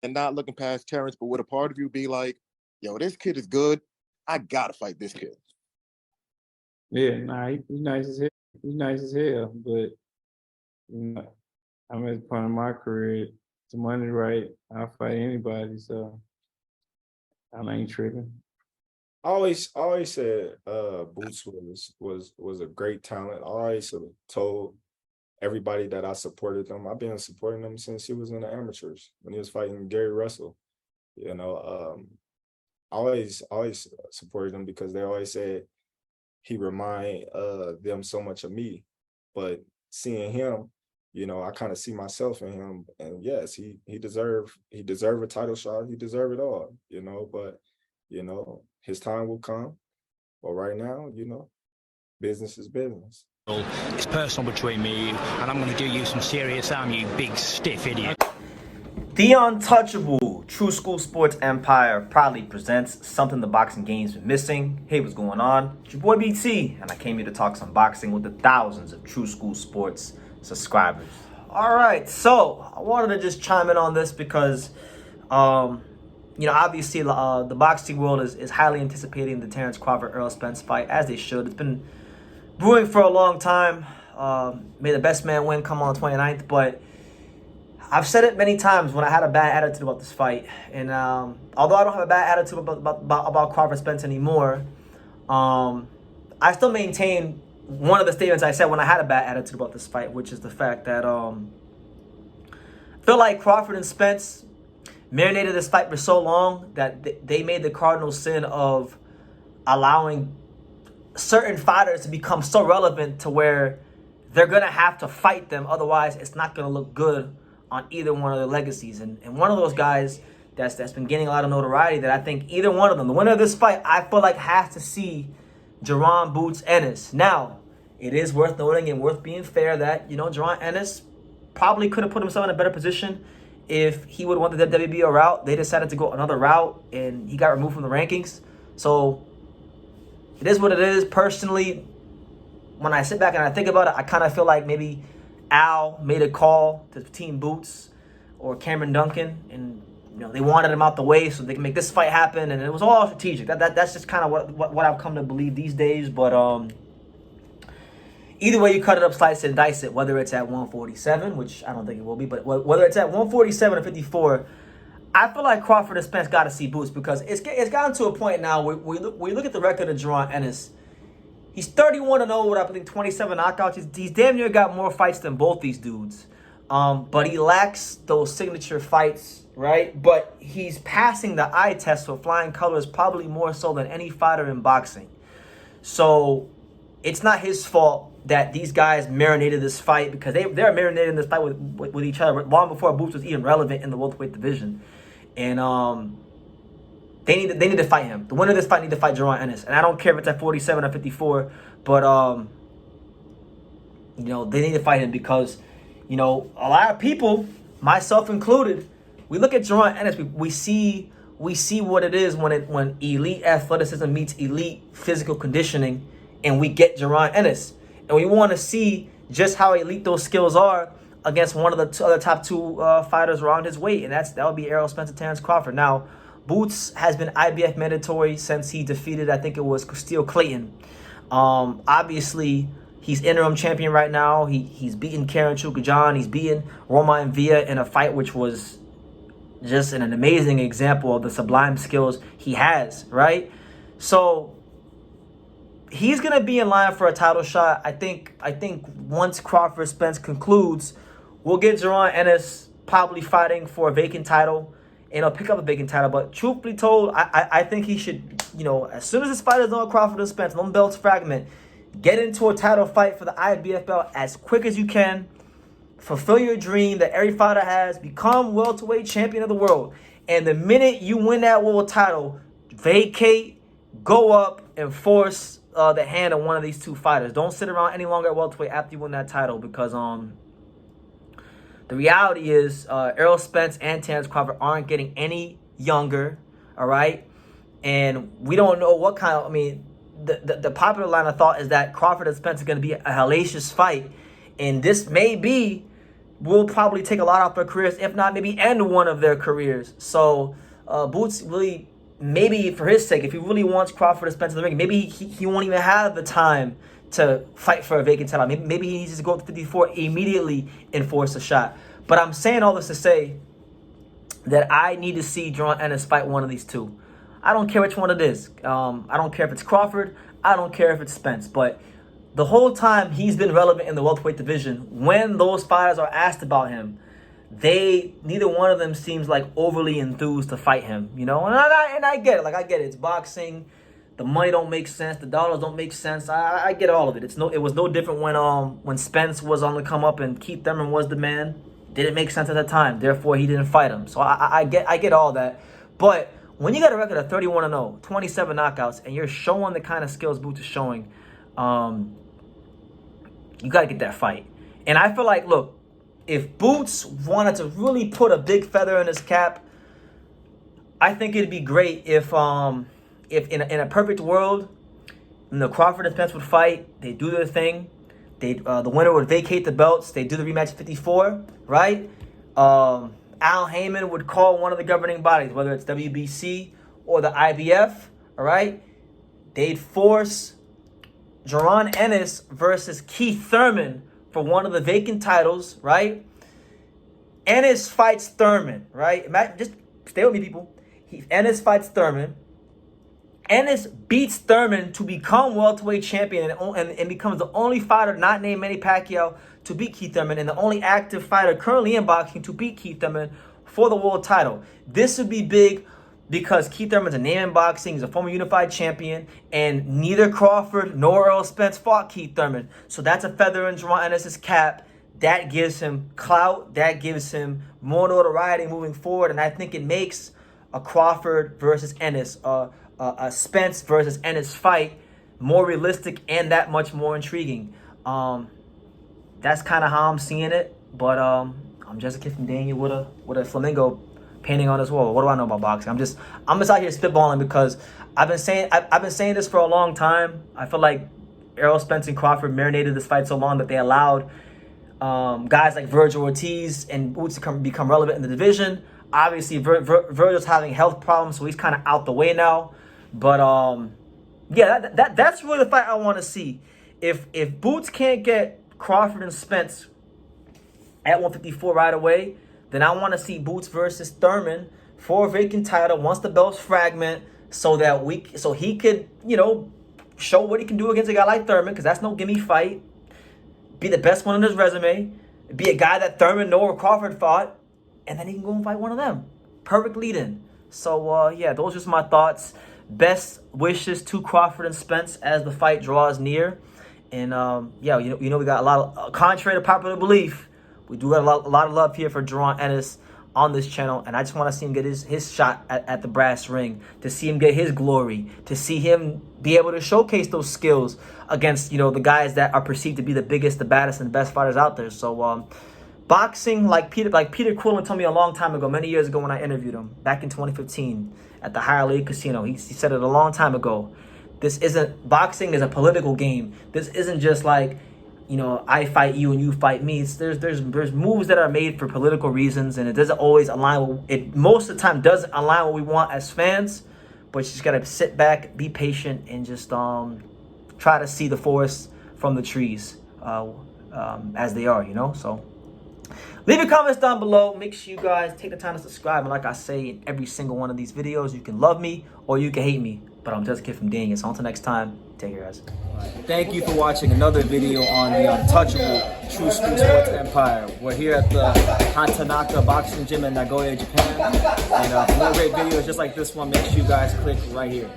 and not looking past Terence, but would a part of you be like, yo, this kid is good. I gotta fight this kid. Yeah, nah, he's nice as hell. He's nice as hell, but I'm at the point of my career. The money right, I'll fight anybody, so I ain't tripping. I always said Boots was a great talent. I always sort of told everybody that I supported them. I've been supporting them since he was in the amateurs when he was fighting Gary Russell. You know, I always supported him because they always said he remind them so much of me. But seeing him, I kind of see myself in him. And yes, he deserved a title shot. He deserved it all, but his time will come. But right now, business is business. It's personal between me and you, and I'm going to do you some serious harm, you big stiff idiot. The Untouchable True School Sports Empire proudly presents something the boxing game's been missing. Hey, what's going on? It's your boy BT, and I came here to talk some boxing with the thousands of True School Sports subscribers. All right, so I wanted to just chime in on this because, obviously the boxing world is highly anticipating the Terence Crawford Errol Spence fight, as they should. It's been brewing for a long time. May the best man win come on the 29th, but I've said it many times when I had a bad attitude about this fight. And although I don't have a bad attitude about Crawford Spence anymore, I still maintain one of the statements I said when I had a bad attitude about this fight, which is the fact that I feel like Crawford and Spence marinated this fight for so long that they made the cardinal sin of allowing certain fighters to become so relevant to where they're going to have to fight them. Otherwise, it's not going to look good on either one of their legacies. And one of those guys that's been gaining a lot of notoriety that I think either one of them, the winner of this fight, I feel like has to see Jaron Boots Ennis. Now, it is worth noting and worth being fair that, Jaron Ennis probably could have put himself in a better position if he would have won the WBO route. They decided to go another route, and he got removed from the rankings. So it is what it is. Personally, when I sit back and I think about it, I kind of feel like maybe Al made a call to Team Boots or Cameron Duncan, and they wanted him out the way so they can make this fight happen, and it was all strategic. That's just kind of what I've come to believe these days. But either way you cut it up, slice it, and dice it, whether it's at 147, which I don't think it will be, but whether it's at 147 or 54, I feel like Crawford and Spence got to see Boots because it's gotten to a point now where we look at the record of Jaron Ennis. He's 31-0 with, I think, 27 knockouts. He's damn near got more fights than both these dudes. But he lacks those signature fights, right? But he's passing the eye test for flying colors probably more so than any fighter in boxing. So it's not his fault that these guys marinated this fight because they're marinating this fight with each other long before Boots was even relevant in the welterweight division. And they need to fight him. The winner of this fight need to fight Jaron Ennis. And I don't care if it's at 47 or 54, but they need to fight him because, a lot of people, myself included, we look at Jaron Ennis, we see what it is when elite athleticism meets elite physical conditioning, and we get Jaron Ennis. And we want to see just how elite those skills are against one of the other top two fighters around his weight, and that would be Errol Spence and Terence Crawford. Now, Boots has been IBF mandatory since he defeated, I think it was Steele Clayton. Obviously, he's interim champion right now. He's beaten Karen Chukajan. He's beaten Romain Villa in a fight which was just an amazing example of the sublime skills he has, right? So he's gonna be in line for a title shot. I think once Crawford Spence concludes, we'll get Jaron Ennis probably fighting for a vacant title, and he'll pick up a vacant title. But truthfully told, I think he should, as soon as this fight is on, Crawford and Spence, no belts fragment, get into a title fight for the IBF belt as quick as you can. Fulfill your dream that every fighter has. Become welterweight champion of the world. And the minute you win that world title, vacate, go up, and force the hand of one of these two fighters. Don't sit around any longer at welterweight after you win that title because the reality is Errol Spence and Terence Crawford aren't getting any younger, all right? And we don't know what kind of, the popular line of thought is that Crawford and Spence are going to be a hellacious fight. And this may be will probably take a lot off their careers, if not maybe end one of their careers. So Boots really, maybe for his sake, if he really wants Crawford to Spence in the ring, maybe he won't even have the time to fight for a vacant title. Maybe he needs to go up to 54 immediately and force a shot. But I'm saying all this to say that I need to see Jaron Ennis fight one of these two. I don't care which one it is. I don't care if it's Crawford. I don't care if it's Spence. But the whole time he's been relevant in the welterweight division, when those fighters are asked about him, neither one of them seems like overly enthused to fight him, you know? And I get it. Like, I get it. It's boxing. The money don't make sense. The dollars don't make sense. I get all of it. It was no different when Spence was on the come up and Keith Thurman was the man. Didn't make sense at that time. Therefore, he didn't fight him. So I get all that. But when you got a record of 31-0, 27 knockouts, and you're showing the kind of skills Boots is showing, you got to get that fight. And I feel like, look, if Boots wanted to really put a big feather in his cap, I think it'd be great if in a perfect world, Crawford and Spence would fight, they do their thing, the winner would vacate the belts, they do the rematch at 54, right? Al Heyman would call one of the governing bodies, whether it's WBC or the IBF, all right? They'd force Jaron Ennis versus Keith Thurman for one of the vacant titles, right? Ennis fights Thurman, right? Just stay with me, people. Ennis fights Thurman. Ennis beats Thurman to become welterweight champion and becomes the only fighter not named Manny Pacquiao to beat Keith Thurman and the only active fighter currently in boxing to beat Keith Thurman for the world title. This would be big because Keith Thurman's a name in boxing. He's a former unified champion, and neither Crawford nor Errol Spence fought Keith Thurman. So that's a feather in Jaron Ennis' cap. That gives him clout. That gives him more notoriety moving forward, and I think it makes a Crawford versus Ennis, a Spence versus Ennis fight more realistic and that much more intriguing. That's kind of how I'm seeing it. But I'm just a kid from Daniel with a flamingo painting on his wall. What do I know about boxing? I'm just out here spitballing because I've been saying this for a long time. I feel like Errol Spence and Crawford marinated this fight so long that they allowed guys like Virgil Ortiz and Boots to become relevant in the division. Obviously, Virgil's having health problems, so he's kind of out the way now. But yeah, that's really the fight I want to see. If Boots can't get Crawford and Spence at 154 right away, then I want to see Boots versus Thurman for a vacant title once the belts fragment, so he could, show what he can do against a guy like Thurman, because that's no gimme fight. Be the best one on his resume. Be a guy that Thurman nor Crawford fought, and then he can go and fight one of them. Perfect lead-in. So yeah, those are just my thoughts. Best wishes to Crawford and Spence as the fight draws near. And yeah, we got a lot of, contrary to popular belief, we do got a lot of love here for Jaron Ennis on this channel, and I just want to see him get his shot at the brass ring, to see him get his glory, to see him be able to showcase those skills against the guys that are perceived to be the biggest, the baddest, and the best fighters out there. So boxing, like Peter Quillen told me a long time ago, many years ago when I interviewed him back in 2015 at the Higher League Casino. He said it a long time ago. Boxing is a political game. This isn't just like, I fight you and you fight me. There's moves that are made for political reasons, and it doesn't always align. Most of the time doesn't align what we want as fans, but you just gotta sit back, be patient, and just try to see the forest from the trees as they are. So leave your comments down below. Make sure you guys take the time to subscribe. And like I say in every single one of these videos, you can love me or you can hate me, but I'm just a kid from Daniel. So until next time, take care, guys. Thank you for watching another video on the untouchable True Street Sports Empire. We're here at the Hatanaka Boxing Gym in Nagoya, Japan. And for more great videos just like this one, make sure you guys click right here.